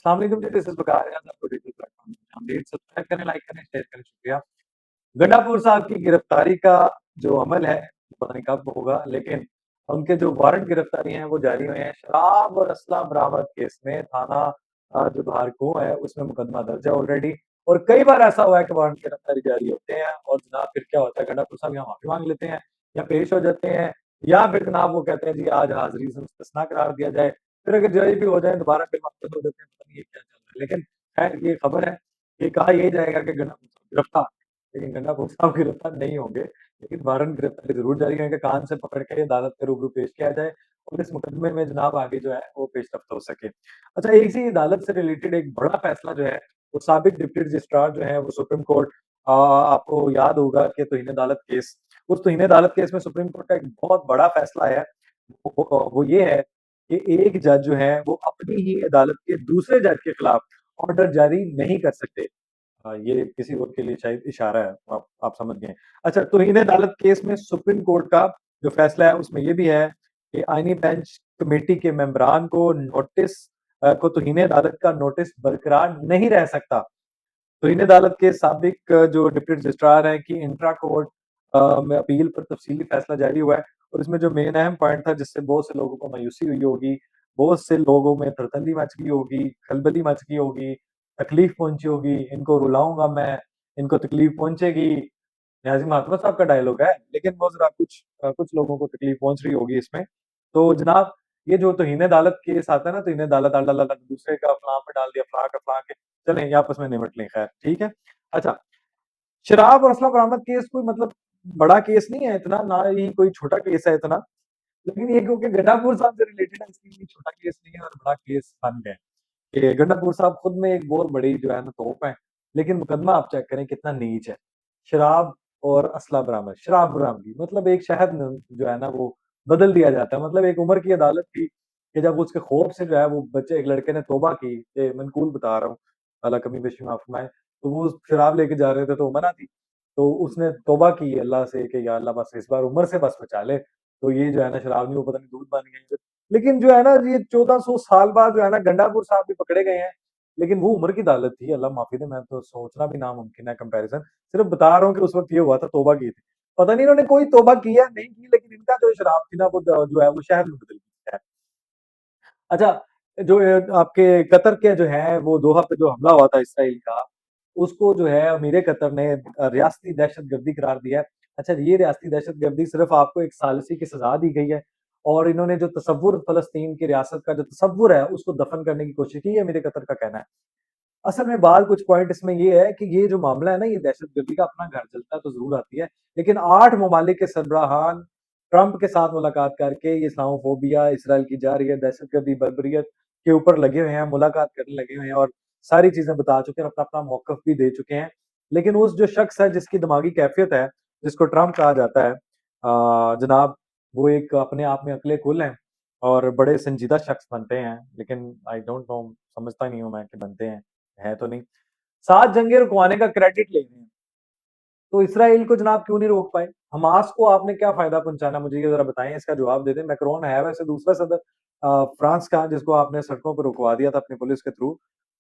السلام علیکم جی، دس از بکار ریاض، آپ کو ڈیجیٹل پلیٹ فارم میں آمدید۔ سبسکرائب کریں، لائک کریں، شیئر کریں، شکریہ۔ گنڈاپور صاحب کی گرفتاری کا جو عمل ہے پتہ نہیں کب ہوگا، لیکن ان کے جو وارنٹ گرفتاری ہیں وہ جاری ہوئے ہیں۔ شراب اور اسلحہ برآمد کیس میں تھانہ جو بہارکوں ہے اس میں مقدمہ درج ہے آلریڈی، اور کئی بار ایسا ہوا ہے کہ وارنٹ گرفتاری جاری ہوتے ہیں اور جناب پھر کیا ہوتا ہے، گنڈاپور صاحب یہاں معافی مانگ لیتے ہیں یا پیش ہو جاتے ہیں، یا پھر جناب وہ کہتے ہیں جی آج حاضری سے مستثنیٰ قرار دیا جائے، پھر اگر جج بھی ہو جائیں دوبارہ پھر واپس ہو جاتے ہیں، پتہ نہیں یہ کیا چل رہا ہے۔ لیکن خیر یہ خبر ہے، یہ کہا یہ جائے گا کہ گنڈاپور صاحب گرفتار، لیکن گنڈاپور صاحب گرفتار نہیں ہوں گے، لیکن وارنٹ گرفتاری ضرور جاری ہیں کہ کان سے پکڑ کے عدالت کے روبرو پیش کیا جائے اور اس مقدمے میں جناب آگے جو ہے وہ پیش رفت ہو سکے۔ اچھا، اسی عدالت سے ریلیٹڈ ایک بڑا فیصلہ جو ہے وہ سابق ڈپٹی رجسٹرار جو ہے وہ سپریم کورٹ، آپ کو یاد ہوگا کہ توہین عدالت کیس، اس توہین عدالت کیس میں سپریم کورٹ کا ایک بہت بڑا فیصلہ ہے، وہ یہ ہے کہ ایک جج جو ہے وہ اپنی ہی عدالت کے دوسرے جج کے خلاف آرڈر جاری نہیں کر سکتے۔ یہ کسی اور کے لیے شاید اشارہ ہے، آپ سمجھ گئے۔ اچھا، توہین عدالت کیس میں سپریم کورٹ کا جو فیصلہ ہے اس میں یہ بھی ہے کہ آئینی بینچ کمیٹی کے ممبران کو نوٹس کو توہین عدالت کا نوٹس برقرار نہیں رہ سکتا۔ توہین عدالت کے سابق جو ڈپٹی رجسٹرار ہیں کی انٹرا کورٹ میں اپیل پر تفصیلی فیصلہ جاری ہوا ہے، اور اس میں جو مین اہم پوائنٹ تھا جس سے بہت سے لوگوں کو مایوسی ہوئی ہوگی، بہت سے لوگوں میں ترتلی مچ گئی ہوگی، کھلبلی مچ گئی ہوگی، تکلیف پہنچی ہوگی، ان کو رلاؤں گا میں، ان کو تکلیف پہنچے گی، نیازی مہاتما صاحب کا ڈائلوگ ہے، لیکن وہ ذرا کچھ لوگوں کو تکلیف پہنچ رہی ہوگی اس میں۔ تو جناب یہ جو توہین عدالت کیس آتا ہے نا، توہین عدالت اللہ دوسرے کا فلاں پہ ڈال دیا، فلاں کا فلاں کے، چلیں یہ آپس میں نمٹ لیں، خیر ٹھیک ہے۔ اچھا، شراب اور اسلحہ برآمد کیس کوئی مطلب بڑا کیس نہیں ہے اتنا، نہ ہی کوئی چھوٹا کیس ہے اتنا، لیکن یہ کیونکہ گنڈاپور صاحب سے ریلیٹڈ ہے اس لیے یہ چھوٹا کیس نہیں ہے اور بڑا کیس بن گئے کہ گنڈاپور صاحب خود میں ایک بہت بڑی جو ہے نا توپ ہے، لیکن مقدمہ آپ چیک کریں کتنا نیچ ہے۔ شراب اور اسلحہ برآمد، شراب برآمدی مطلب ایک شہد جو ہے نا وہ بدل دیا جاتا ہے، مطلب ایک عمر کی عدالت تھی کہ جب اس کے خوف سے جو ہے وہ بچے، ایک لڑکے نے توبہ کی، کہ منقول بتا رہا ہوں، اللہ کمی بیشی معاف فرمائے، تو وہ شراب لے کے جا رہے تھے تو منع تھی، تو اس نے توبہ کی اللہ سے کہ یا اللہ بس اس بار عمر سے بس بچا لے، تو یہ جو ہے نا شراب نہیں، وہ پتہ نہیں دودھ بن گئی، لیکن جو ہے نا یہ 1400 سال بعد جو ہے نا گنڈاپور صاحب بھی پکڑے گئے ہیں، لیکن وہ عمر کی عدالت تھی، اللہ معافی دے، میں تو سوچنا بھی ناممکن ہے کمپیریزن، صرف بتا رہا ہوں کہ اس وقت یہ ہوا تھا، توبہ کی تھی، پتہ نہیں انہوں نے کوئی توبہ کیا نہیں کی، لیکن ان کا جو شراب تھی نا وہ جو ہے وہ شہر میں بدل گئی ہے۔ اچھا، جو آپ کے قطر کے جو ہے وہ دوحہ پہ جو حملہ ہوا تھا اسرائیل کا، اس کو جو ہے امیر قطر نے ریاستی دہشت گردی قرار دیا ہے۔ اچھا، یہ ریاستی دہشت گردی صرف آپ کو ایک ثالثی کی سزا دی گئی ہے، اور انہوں نے جو تصور فلسطین کی ریاست کا جو تصور ہے اس کو دفن کرنے کی کوشش کی ہے، امیر قطر کا کہنا ہے۔ اصل میں بات کچھ پوائنٹ اس میں یہ ہے کہ یہ جو معاملہ ہے نا، یہ دہشت گردی کا اپنا گھر جلتا ہے تو ضرور آتی ہے، لیکن 8 ممالک کے سربراہان ٹرمپ کے ساتھ ملاقات کر کے یہ اسلام فوبیا اسرائیل کی جا رہی ہے، دہشت گردی بربریت کے اوپر لگے ہوئے ہیں، ملاقات کرنے لگے ہوئے ہیں اور ساری چیزیں بتا چکے ہیں، اپنا اپنا موقف بھی دے چکے ہیں، لیکن اس جو شخص ہے جس کی دماغی کیفیت ہے، جس کو ٹرمپ کہا جاتا ہے، جناب وہ ایک اپنے آپ میں عقل کل ہیں اور بڑے سنجیدہ شخص بنتے ہیں، لیکن آئی ڈونٹ نو، سمجھتا نہیں ہوں میں کہ بنتے ہیں، ہے تو نہیں، 7 جنگیں رکوانے کا کریڈٹ لے رہے ہیں، تو اسرائیل کو جناب کیوں نہیں روک پائے؟ حماس کو آپ نے کیا فائدہ پہنچانا، مجھے یہ ذرا بتائیں، اس کا جواب دے دیں۔ میکرون ہے ویسے دوسرا صدر فرانس کا، جس کو آپ نے سڑکوں پر رکوا دیا تھا اپنی پولیس کے تھرو،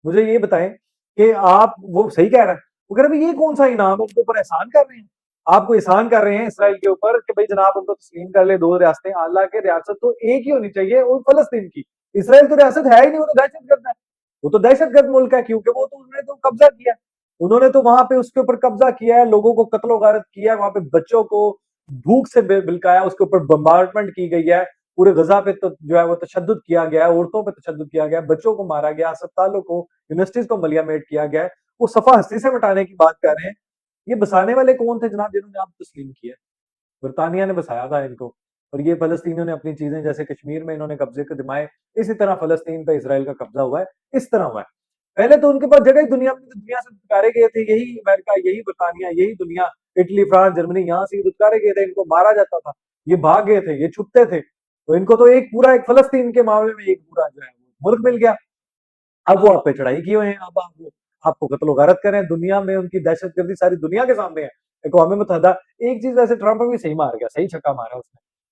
مجھے یہ بتائیں کہ آپ، وہ صحیح کہہ رہے ہیں، وہ کہہ رہے ہیں یہ کون سا انعام ہے، ان کے اوپر احسان کر رہے ہیں، آپ کو احسان کر رہے ہیں اسرائیل کے اوپر کہ بھائی جناب ان کو تسلیم کر لے، 2 ریاستیں، حالانکہ ریاست تو ایک ہی ہونی چاہیے، وہ فلسطین کی، اسرائیل تو ریاست ہے ہی نہیں، وہ تو دہشت گرد ہے، وہ تو دہشت گرد ملک ہے، کیونکہ وہ تو انہوں نے تو قبضہ کیا، انہوں نے تو وہاں پہ اس کے اوپر قبضہ کیا ہے، لوگوں کو قتل و غارت کیا ہے، وہاں پہ بچوں کو بھوک سے بلکایا، اس کے اوپر بمبارڈمنٹ کی گئی ہے، پورے غزہ پہ جو ہے وہ تشدد کیا گیا ہے، عورتوں پہ تشدد کیا گیا ہے، بچوں کو مارا گیا، اسپتالوں کو، یونیورسٹیز کو ملیا میٹ کیا گیا ہے، وہ صفحہ ہستی سے مٹانے کی بات کر رہے ہیں۔ یہ بسانے والے کون تھے جناب جنہوں نے آپ تسلیم کیا؟ برطانیہ نے بسایا تھا ان کو، اور یہ فلسطینیوں نے اپنی چیزیں، جیسے کشمیر میں انہوں نے قبضے کے دمائے، اسی طرح فلسطین پہ اسرائیل کا قبضہ ہوا ہے، اس طرح ہوا ہے۔ پہلے تو ان کے پاس جگہ ہی دنیا میں، دنیا سے دھتکارے گئے تھے، یہی امریکہ، یہی برطانیہ، یہی دنیا، اٹلی، فرانس، جرمنی، یہاں سے دھتکارے گئے تھے، ان کو مارا جاتا تھا، یہ بھاگ گئے تھے، یہ چھپتے تھے، تو ان کو تو ایک پورا، ایک فلسطین کے معاملے میں ایک پورا جو ہے ملک مل گیا، اب وہ آپ پہ چڑھائی کیے ہوئے ہیں، اب آپ کو قتل و غارت کریں، دنیا میں ان کی دہشت گردی ساری دنیا کے سامنے ہے، اقوام متحدہ۔ ایک چیز ویسے ٹرمپ بھی صحیح مار گیا، صحیح چھکا مارا اس نے،